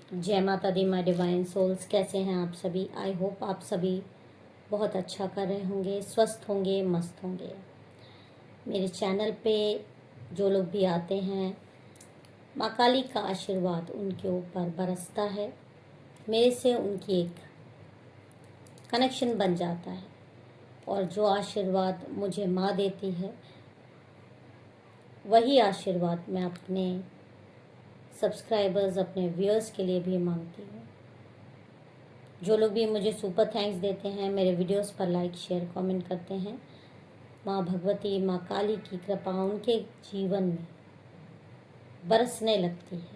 जय माता दी my divine souls. कैसे हैं आप सभी? आई होप आप सभी बहुत अच्छा कर रहे होंगे, स्वस्थ होंगे, मस्त होंगे। मेरे चैनल पे जो लोग भी आते हैं, माँ काली का आशीर्वाद उनके ऊपर बरसता है। मेरे से उनकी एक कनेक्शन बन जाता है और जो आशीर्वाद मुझे माँ देती है वही आशीर्वाद मैं अपने सब्सक्राइबर्स, अपने व्यूअर्स के लिए भी मांगती हूँ। जो लोग भी मुझे सुपर थैंक्स देते हैं, मेरे वीडियोस पर लाइक शेयर कमेंट करते हैं, माँ भगवती, माँ काली की कृपा उनके जीवन में बरसने लगती है।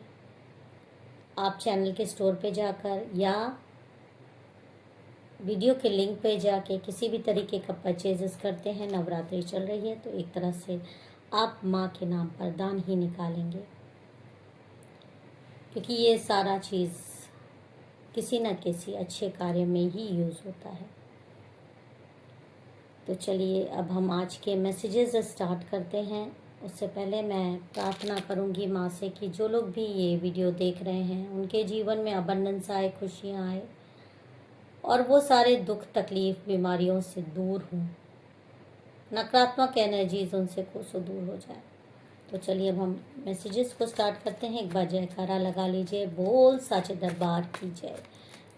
आप चैनल के स्टोर पे जाकर या वीडियो के लिंक पे जाके किसी भी तरीके का परचेजेस करते हैं, नवरात्रि चल रही है तो एक तरह से आप माँ के नाम पर दान ही निकालेंगे, क्योंकि ये सारा चीज़ किसी न किसी अच्छे कार्य में ही यूज़ होता है। तो चलिए अब हम आज के मैसेजेस स्टार्ट करते हैं। उससे पहले मैं प्रार्थना करूंगी माँ से कि जो लोग भी ये वीडियो देख रहे हैं उनके जीवन में अबंडेंस आए, खुशियाँ आए और वो सारे दुख तकलीफ बीमारियों से दूर हों, नकारात्मक एनर्जीज उनसे कोसों दूर हो जाए। तो चलिए अब हम मैसेजेस को स्टार्ट करते हैं। एक बार जयकारा लगा लीजिए, बोल साचे दरबार की जय,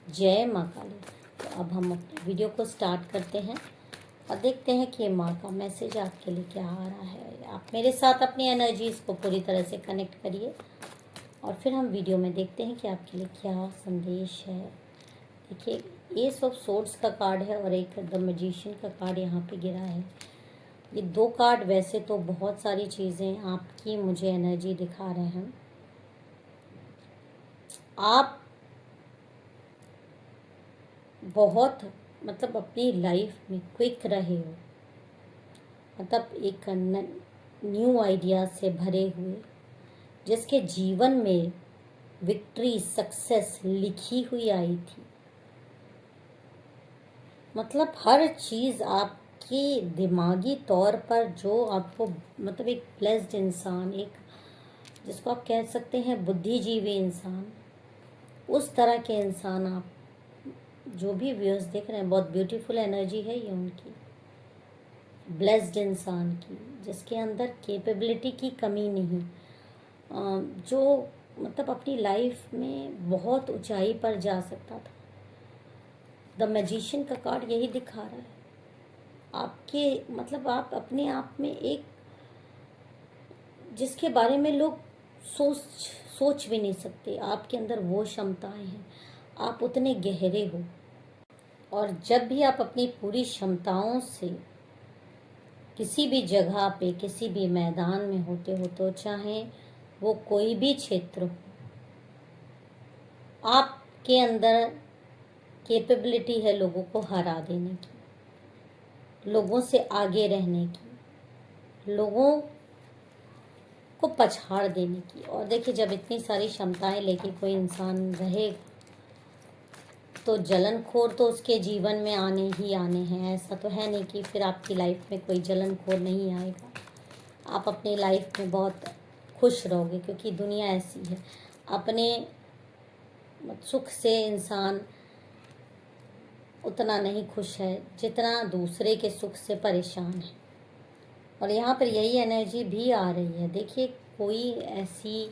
जय माँ काली। तो अब हम अपने वीडियो को स्टार्ट करते हैं और देखते हैं कि माँ का मैसेज आपके लिए क्या आ रहा है। आप मेरे साथ अपनी एनर्जीज को पूरी तरह से कनेक्ट करिए और फिर हम वीडियो में देखते हैं कि आपके लिए क्या संदेश है। देखिए, एस ऑफ सोर्ड्स का कार्ड है और एक द मैजिशियन का कार्ड यहाँ पे गिरा है। ये दो कार्ड वैसे तो बहुत सारी चीज़ें आपकी मुझे एनर्जी दिखा रहे हैं। आप बहुत अपनी लाइफ में क्विक रहे हो, एक न्यू आइडिया से भरे हुए, जिसके जीवन में विक्ट्री, सक्सेस लिखी हुई आई थी। हर चीज़ आपके दिमागी तौर पर जो आपको एक ब्लेस्ड इंसान, एक जिसको आप कह सकते हैं बुद्धिजीवी इंसान, उस तरह के इंसान आप जो भी व्यूअर्स देख रहे हैं, बहुत ब्यूटीफुल एनर्जी है ये उनकी, ब्लेस्ड इंसान की, जिसके अंदर कैपेबिलिटी की कमी नहीं, जो अपनी लाइफ में बहुत ऊंचाई पर जा सकता था। द मैजिशियन का कार्ड यही दिखा रहा है। आपके आप अपने आप में एक, जिसके बारे में लोग सोच भी नहीं सकते, आपके अंदर वो क्षमताएं हैं। आप उतने गहरे हो और जब भी आप अपनी पूरी क्षमताओं से किसी भी जगह पे, किसी भी मैदान में होते हो, तो चाहे वो कोई भी क्षेत्र हो, आपके अंदर कैपेबिलिटी है लोगों को हरा देने की, लोगों से आगे रहने की, लोगों को पछाड़ देने की। और देखिए, जब इतनी सारी क्षमताएं लेके कोई इंसान रहे तो जलनखोर तो उसके जीवन में आने ही आने हैं। ऐसा तो है नहीं कि फिर आपकी लाइफ में कोई जलनखोर नहीं आएगा। आप अपनी लाइफ में बहुत खुश रहोगे, क्योंकि दुनिया ऐसी है, अपने सुख से इंसान उतना नहीं खुश है जितना दूसरे के सुख से परेशान है। और यहाँ पर यही एनर्जी भी आ रही है। देखिए, कोई ऐसी,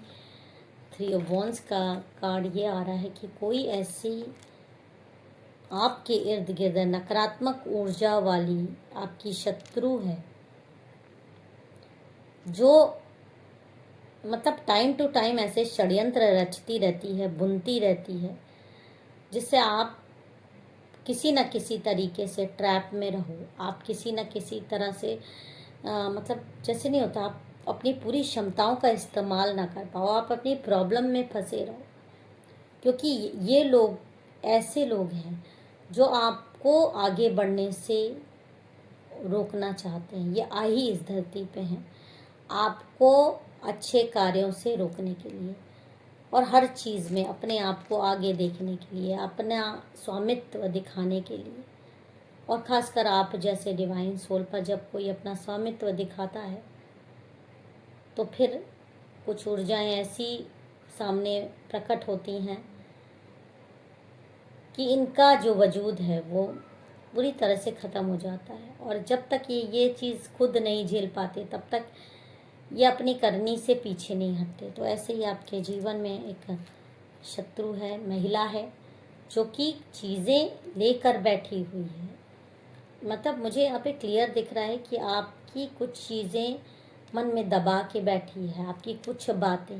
थ्री ऑफ वॉन्ड्स का कार्ड ये आ रहा है कि कोई ऐसी आपके इर्द गिर्द नकारात्मक ऊर्जा वाली आपकी शत्रु है, जो टाइम टू टाइम ऐसे षड्यंत्र रचती रहती है, बुनती रहती है, जिससे आप किसी न किसी तरीके से ट्रैप में रहो। आप किसी न किसी तरह से जैसे नहीं होता, आप अपनी पूरी क्षमताओं का इस्तेमाल ना कर पाओ, आप अपनी प्रॉब्लम में फंसे रहो, क्योंकि ये लोग ऐसे लोग हैं जो आपको आगे बढ़ने से रोकना चाहते हैं। ये आ ही इस धरती पे हैं आपको अच्छे कार्यों से रोकने के लिए, और हर चीज़ में अपने आप को आगे देखने के लिए, अपना स्वामित्व दिखाने के लिए। और ख़ासकर आप जैसे डिवाइन सोल पर जब कोई अपना स्वामित्व दिखाता है तो फिर कुछ ऊर्जाएं ऐसी सामने प्रकट होती हैं कि इनका जो वजूद है वो बुरी तरह से ख़त्म हो जाता है। और जब तक ये चीज़ खुद नहीं झेल पाते तब तक ये अपनी करनी से पीछे नहीं हटते। तो ऐसे ही आपके जीवन में एक शत्रु है, महिला है, जो कि चीज़ें लेकर बैठी हुई है। मतलब मुझे यहाँ पे क्लियर दिख रहा है कि आपकी कुछ चीज़ें मन में दबा के बैठी है, आपकी कुछ बातें।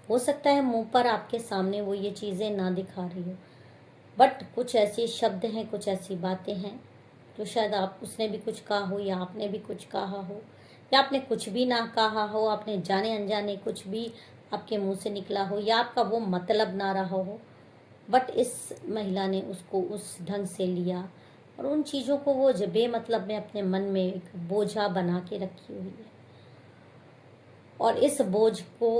हो सकता है मुंह पर आपके सामने वो ये चीज़ें ना दिखा रही हो, बट कुछ ऐसे शब्द हैं, कुछ ऐसी बातें हैं जो शायद आप उसने भी कुछ कहा हो या आपने भी कुछ कहा हो, या आपने कुछ भी ना कहा हो, आपने जाने अनजाने कुछ भी आपके मुंह से निकला हो, या आपका वो मतलब ना रहा हो, बट इस महिला ने उसको उस ढंग से लिया और उन चीज़ों को वो बेमतलब में अपने मन में एक बोझा बना के रखी हुई है। और इस बोझ को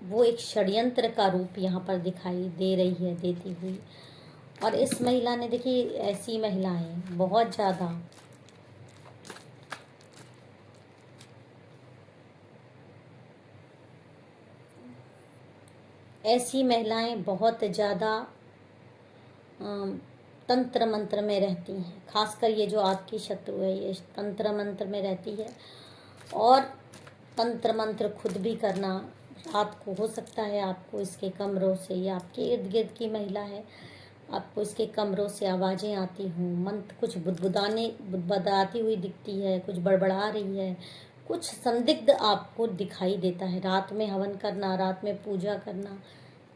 वो एक षड्यंत्र का रूप यहाँ पर दिखाई दे रही है, देती हुई। और इस महिला ने, देखिए ऐसी महिलाएं बहुत ज़्यादा ऐसी महिलाएं बहुत ज़्यादा तंत्र मंत्र में रहती हैं। खासकर ये जो आपकी शत्रु है, ये तंत्र मंत्र में रहती है। और तंत्र मंत्र खुद भी करना रात को हो सकता है, आपको इसके कमरों से, या आपके इर्द गिर्द की महिला है, आपको इसके कमरों से आवाज़ें आती हों, मंत्र कुछ बुदबुदाती हुई दिखती है, कुछ बड़बड़ा रही है, कुछ संदिग्ध आपको दिखाई देता है। रात में हवन करना, रात में पूजा करना,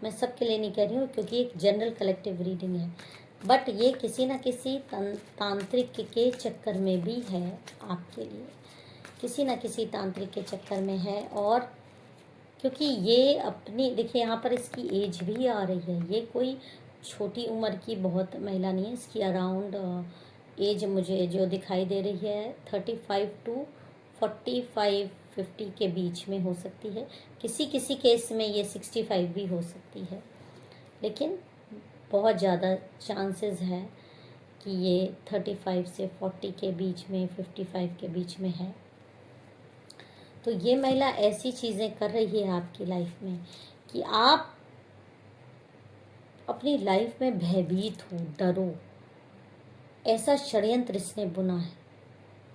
मैं सबके लिए नहीं कह रही हूँ क्योंकि एक जनरल कलेक्टिव रीडिंग है, बट ये किसी न किसी तांत्रिक के चक्कर में भी है आपके लिए, किसी न किसी तांत्रिक के चक्कर में है। और क्योंकि ये अपनी, देखिए यहाँ पर इसकी एज भी आ रही है, ये कोई छोटी उम्र की बहुत महिला नहीं है। इसकी अराउंड एज मुझे जो दिखाई दे रही है 35 टू 45 50 के बीच में हो सकती है। किसी किसी केस में ये 65 भी हो सकती है, लेकिन बहुत ज़्यादा चांसेस है कि ये 35 से 40 के बीच में, 55 के बीच में है। तो ये महिला ऐसी चीज़ें कर रही है आपकी लाइफ में कि आप अपनी लाइफ में भयभीत हो, डरो। ऐसा षड्यंत्र इसने बुना है,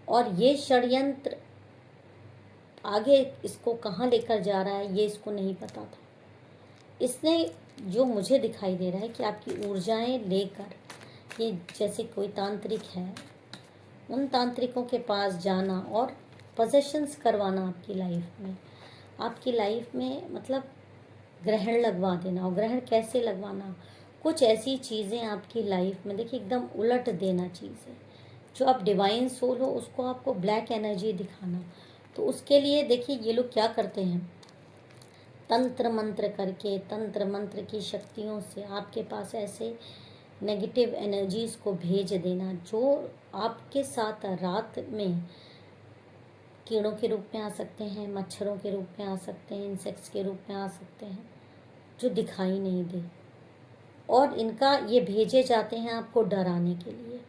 और ये षड्यंत्र आगे इसको कहाँ लेकर जा रहा है ये इसको नहीं पता था। इसने, जो मुझे दिखाई दे रहा है कि आपकी ऊर्जाएं लेकर ये, जैसे कोई तांत्रिक है, उन तांत्रिकों के पास जाना और पोजेशंस करवाना आपकी लाइफ में मतलब ग्रहण लगवा देना। और ग्रहण कैसे लगवाना, कुछ ऐसी चीज़ें आपकी लाइफ में, देखिए एकदम उलट देना चीज़ें। जो आप डिवाइन सोल हो उसको आपको ब्लैक एनर्जी दिखाना। तो उसके लिए देखिए ये लोग क्या करते हैं, तंत्र मंत्र करके, तंत्र मंत्र की शक्तियों से आपके पास ऐसे नेगेटिव एनर्जीज को भेज देना, जो आपके साथ रात में कीड़ों के रूप में आ सकते हैं, मच्छरों के रूप में आ सकते हैं, इंसेक्ट्स के रूप में आ सकते हैं, जो दिखाई नहीं दे। और इनका ये भेजे जाते हैं आपको डराने के लिए।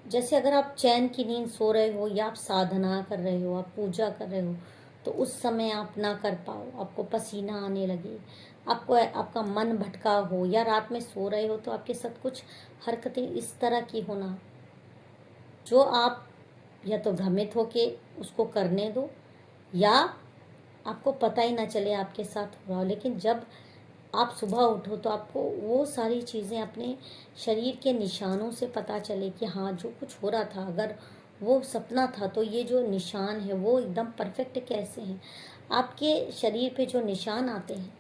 जैसे अगर आप चैन की नींद सो रहे हो, या आप साधना कर रहे हो, आप पूजा कर रहे हो, तो उस समय आप ना कर पाओ, आपको पसीना आने लगे, आपको आपका मन भटका हो, या रात में सो रहे हो तो आपके साथ कुछ हरकतें इस तरह की होना, जो आप या तो भ्रमित होके उसको करने दो, या आपको पता ही ना चले आपके साथ हो रहा हो। लेकिन जब आप सुबह उठो तो आपको वो सारी चीज़ें अपने शरीर के निशानों से पता चले कि हाँ, जो कुछ हो रहा था, अगर वो सपना था तो ये जो निशान है वो एकदम परफेक्ट कैसे हैं। आपके शरीर पे जो निशान आते हैं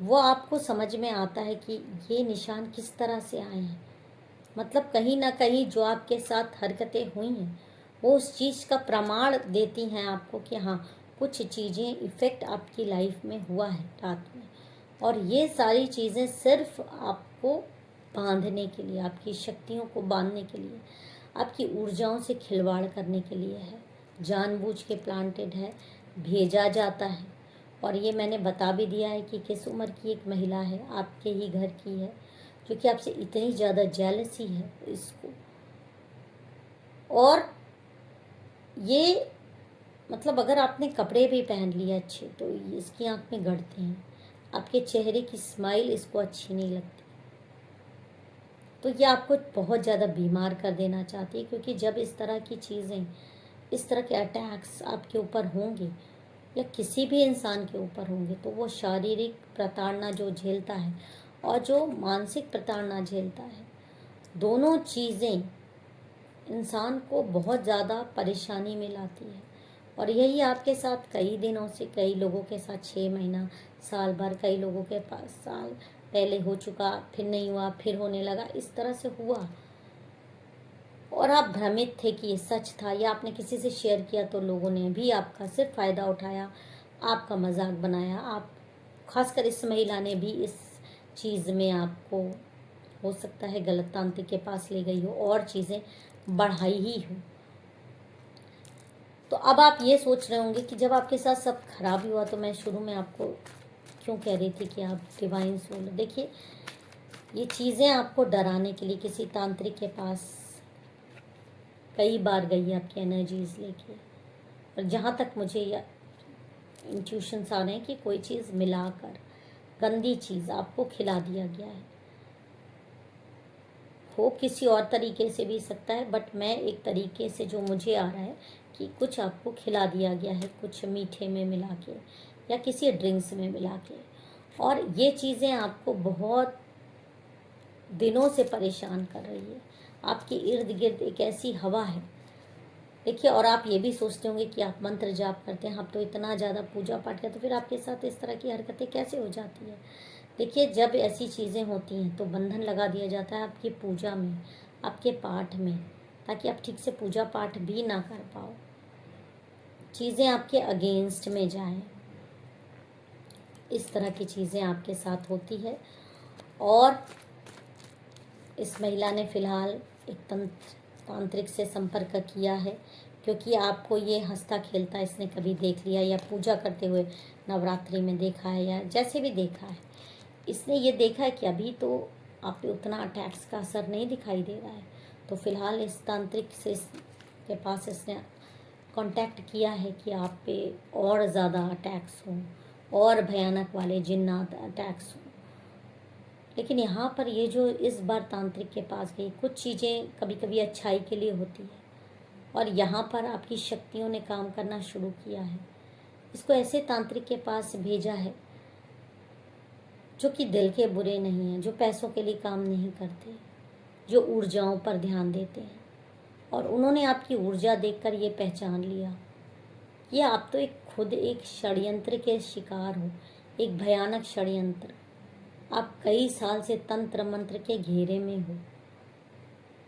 वो आपको समझ में आता है कि ये निशान किस तरह से आए हैं। मतलब कहीं ना कहीं जो आपके साथ हरकतें हुई हैं वो उस चीज़ का प्रमाण देती हैं आपको कि हाँ, कुछ चीज़ें इफ़ेक्ट आपकी लाइफ में हुआ है रात में। और ये सारी चीज़ें सिर्फ आपको बांधने के लिए, आपकी शक्तियों को बांधने के लिए, आपकी ऊर्जाओं से खिलवाड़ करने के लिए है, जानबूझ के प्लांटेड है, भेजा जाता है। और ये मैंने बता भी दिया है कि किस उम्र की एक महिला है, आपके ही घर की है, जो कि आपसे इतनी ज़्यादा जेलसी है इसको। और ये मतलब अगर आपने कपड़े भी पहन लिए अच्छे तो इसकी आंख में गड़ते हैं। आपके चेहरे की स्माइल इसको अच्छी नहीं लगती। तो ये आपको बहुत ज़्यादा बीमार कर देना चाहती है, क्योंकि जब इस तरह की चीज़ें, इस तरह के अटैक्स आपके ऊपर होंगे या किसी भी इंसान के ऊपर होंगे, तो वो शारीरिक प्रताड़ना जो झेलता है और जो मानसिक प्रताड़ना झेलता है, दोनों चीज़ें इंसान को बहुत ज़्यादा परेशानी में लाती है। और यही आपके साथ कई दिनों से, कई लोगों के साथ 6 महीना, साल भर, कई लोगों के पास साल पहले हो चुका, फिर नहीं हुआ, फिर होने लगा, इस तरह से हुआ। और आप भ्रमित थे कि ये सच था, या आपने किसी से शेयर किया तो लोगों ने भी आपका सिर्फ फ़ायदा उठाया, आपका मजाक बनाया। आप, खासकर इस महिला ने भी इस चीज़ में आपको, हो सकता है, गलत तांत्रिक के पास ले गई हो और चीज़ें बढ़ाई ही हो। तो अब आप ये सोच रहे होंगे कि जब आपके साथ सब खराब हुआ तो मैं शुरू में आपको क्यों कह रही थी कि आप डिवाइन सोल। देखिए, ये चीज़ें आपको डराने के लिए किसी तांत्रिक के पास कई बार गई है आपकी एनर्जीज लेके। और जहाँ तक मुझे इंट्यूशंस आ रहे हैं कि कोई चीज़ मिलाकर गंदी चीज़ आपको खिला दिया गया है। हो किसी और तरीके से भी सकता है, बट मैं एक तरीके से जो मुझे आ रहा है कि कुछ आपको खिला दिया गया है, कुछ मीठे में मिला के या किसी ड्रिंक्स में मिला के। और ये चीज़ें आपको बहुत दिनों से परेशान कर रही है। आपके इर्द गिर्द एक ऐसी हवा है। देखिए, और आप ये भी सोचते होंगे कि आप मंत्र जाप करते हैं, आप तो इतना ज़्यादा पूजा पाठ करते, तो फिर आपके साथ इस तरह की हरकतें कैसे हो जाती है। देखिए, जब ऐसी चीज़ें होती हैं तो बंधन लगा दिया जाता है आपकी पूजा में, आपके पाठ में, ताकि आप ठीक से पूजा पाठ भी ना कर पाओ, चीज़ें आपके अगेंस्ट में जाएं। इस तरह की चीज़ें आपके साथ होती है। और इस महिला ने फ़िलहाल एक तांत्रिक से संपर्क किया है, क्योंकि आपको ये हंसता खेलता इसने कभी देख लिया, या पूजा करते हुए नवरात्रि में देखा है, या जैसे भी देखा है, इसने ये देखा है कि अभी तो आप पे उतना अटैक्स का असर नहीं दिखाई दे रहा है। तो फिलहाल इस तांत्रिक से के पास इसने कांटेक्ट किया है कि आप पे और ज़्यादा अटैक्स हों, और भयानक वाले जिन्नात अटैक्स हों। लेकिन यहाँ पर ये जो इस बार तांत्रिक के पास गई, कुछ चीज़ें कभी कभी अच्छाई के लिए होती है, और यहाँ पर आपकी शक्तियों ने काम करना शुरू किया है। इसको ऐसे तांत्रिक के पास भेजा है जो कि दिल के बुरे नहीं हैं, जो पैसों के लिए काम नहीं करते, जो ऊर्जाओं पर ध्यान देते हैं। और उन्होंने आपकी ऊर्जा देखकर ये पहचान लिया कि आप तो खुद एक षड्यंत्र के शिकार हो, एक भयानक षड्यंत्र। आप कई साल से तंत्र मंत्र के घेरे में हो,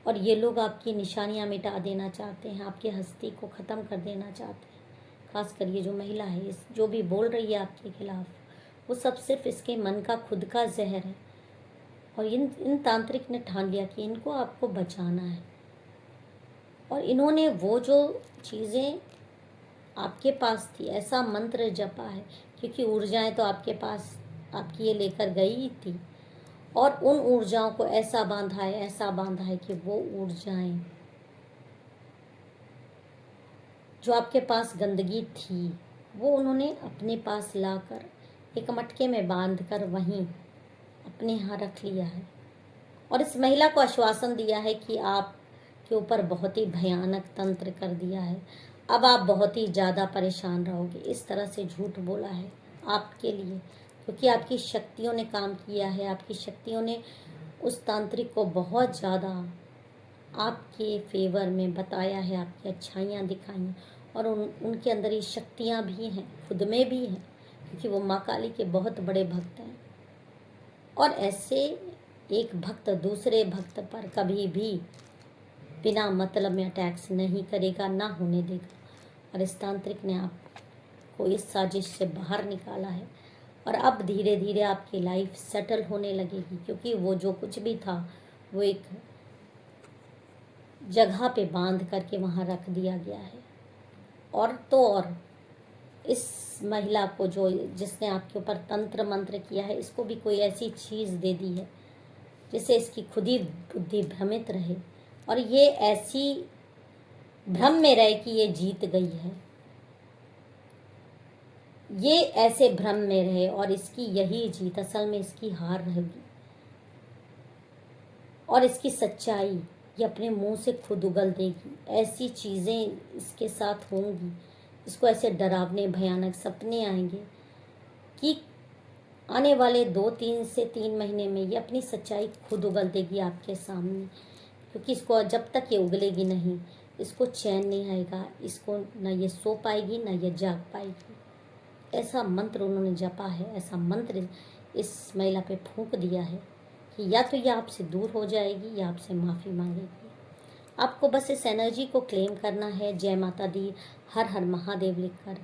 और ये लोग आपकी निशानियां मिटा देना चाहते हैं, आपकी हस्ती को ख़त्म कर देना चाहते हैं। खासकर ये जो महिला है, इस जो भी बोल रही है आपके खिलाफ, वो सब सिर्फ इसके मन का खुद का जहर है। और इन तांत्रिक ने ठान लिया कि इनको आपको बचाना है। और इन्होंने वो जो चीज़ें आपके पास थी, ऐसा मंत्र जपा है, क्योंकि ऊर्जाएं तो आपके पास आपकी ये लेकर गई थी, और उन ऊर्जाओं को ऐसा बांधा है, ऐसा बांधा है कि वो ऊर्जाएं जो आपके पास गंदगी थी, वो उन्होंने अपने पास लाकर एक मटके में बांध कर वहीं अपने यहाँ रख लिया है। और इस महिला को आश्वासन दिया है कि आप के ऊपर बहुत ही भयानक तंत्र कर दिया है, अब आप बहुत ही ज़्यादा परेशान रहोगे। इस तरह से झूठ बोला है आपके लिए, क्योंकि आपकी शक्तियों ने काम किया है। आपकी शक्तियों ने उस तांत्रिक को बहुत ज़्यादा आपके फेवर में बताया है, आपकी अच्छाइयाँ दिखाई हैं, और उनके अंदर ये शक्तियाँ भी हैं, खुद में भी हैं, क्योंकि वो माँ काली के बहुत बड़े भक्त हैं। और ऐसे एक भक्त दूसरे भक्त पर कभी भी बिना मतलब में अटैक्स नहीं करेगा, ना होने देगा। और इस तांत्रिक ने आपको इस साजिश से बाहर निकाला है, और अब धीरे धीरे आपकी लाइफ सेटल होने लगेगी, क्योंकि वो जो कुछ भी था वो एक जगह पे बांध करके वहाँ रख दिया गया है। और तो और इस महिला को जिसने आपके ऊपर तंत्र मंत्र किया है, इसको भी कोई ऐसी चीज़ दे दी है जिससे इसकी खुद ही बुद्धि भ्रमित रहे, और ये ऐसी भ्रम में रहे कि ये जीत गई है। ये ऐसे भ्रम में रहे और इसकी यही जीत, असल में इसकी हार रहेगी। और इसकी सच्चाई ये अपने मुंह से खुद उगल देगी। ऐसी चीज़ें इसके साथ होंगी, इसको ऐसे डरावने भयानक सपने आएंगे कि आने वाले 2 से 3 महीने में ये अपनी सच्चाई खुद उगल देगी आपके सामने। क्योंकि इसको जब तक ये उगलेगी नहीं, इसको चैन नहीं आएगा, इसको ना ये सो पाएगी ना ये जाग पाएगी। ऐसा मंत्र उन्होंने जपा है, ऐसा मंत्र इस महिला पे फूंक दिया है कि या तो ये आपसे दूर हो जाएगी या आपसे माफ़ी मांगेगी। आपको बस इस एनर्जी को क्लेम करना है, जय माता दी, हर हर महादेव लिखकर,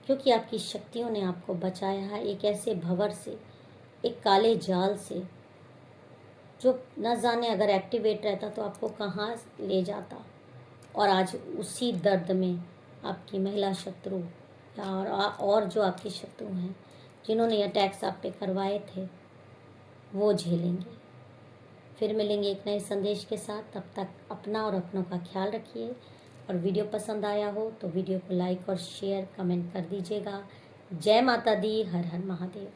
क्योंकि आपकी शक्तियों ने आपको बचाया है एक ऐसे भंवर से, एक काले जाल से, जो न जाने अगर एक्टिवेट रहता तो आपको कहाँ ले जाता। और आज उसी दर्द में आपकी महिला शत्रु या और जो आपके शत्रु हैं जिन्होंने अटैक्स आप पे करवाए थे, वो झेलेंगे। फिर मिलेंगे एक नए संदेश के साथ। तब तक अपना और अपनों का ख्याल रखिए। और वीडियो पसंद आया हो तो वीडियो को लाइक और शेयर कमेंट कर दीजिएगा। जय माता दी, हर हर महादेव।